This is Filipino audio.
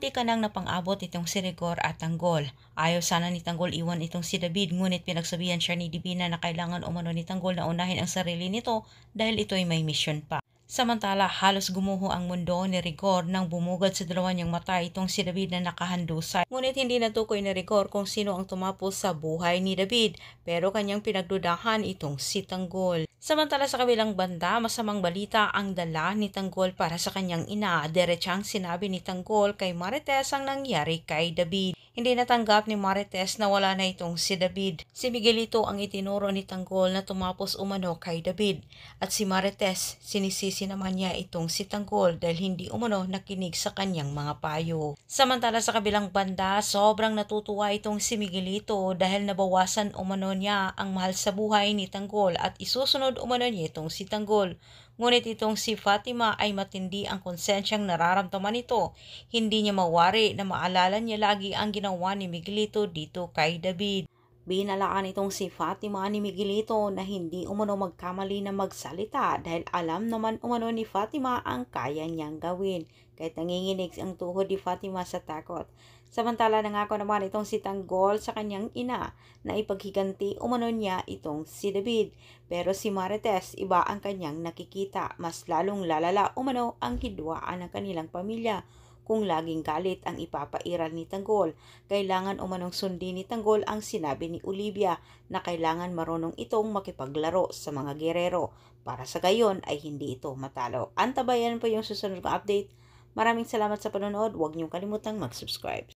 munti ka nang napang-abot itong si Rigor at Tanggol. Ayaw sana ni Tanggol iwan itong si David, ngunit pinagsabihan siya ni Divina na kailangan umano ni Tanggol na unahin ang sarili nito dahil ito'y may misyon pa. Samantala, halos gumuho ang mundo ni Rigor nang bumugad sa dalawa niyang mata itong si David na nakahandusay. Ngunit hindi natukoy ni Rigor kung sino ang tumapos sa buhay ni David, pero kanyang pinagdudahan itong si Tanggol. Samantala sa kabilang banda, masamang balita ang dala ni Tanggol para sa kanyang ina. Diretsang sinabi ni Tanggol kay Marites ang nangyari kay David. Hindi natanggap ni Marites na wala na itong si David. Si Miguelito ang itinuro ni Tanggol na tumapos umano kay David. At si Marites, sinisisi naman niya itong si Tanggol dahil hindi umano nakinig sa kanyang mga payo. Samantala sa kabilang banda, sobrang natutuwa itong si Miguelito dahil nabawasan umano niya ang mahal sa buhay ni Tanggol at isusunod umano niya itong si Tanggol. Ngunit itong si Fatima ay matindi ang konsensyang nararamdaman nito. Hindi niya mawari na maalala niya lagi ang ginawa ni Miguelito dito kay David. Binalaan itong si Fatima ni Miguelito na hindi umano magkamali na magsalita dahil alam naman umano ni Fatima ang kaya niyang gawin. Kahit nanginginig ang tuhod ni Fatima sa takot. Samantala nangako naman itong si Tanggol sa kanyang ina na ipaghiganti umano niya itong si David. Pero si Marites iba ang kanyang nakikita. Mas lalong lalala umano ang hidwaan ng kanilang pamilya. Kung laging galit ang ipapairal ni Tanggol, kailangan umanong sundin ni Tanggol ang sinabi ni Olivia na kailangan marunong itong makipaglaro sa mga gerero para sa gayon ay hindi ito matalo. Antabayan po yung susunod kong update. Maraming salamat sa panonood. Huwag niyong kalimutang mag-subscribe.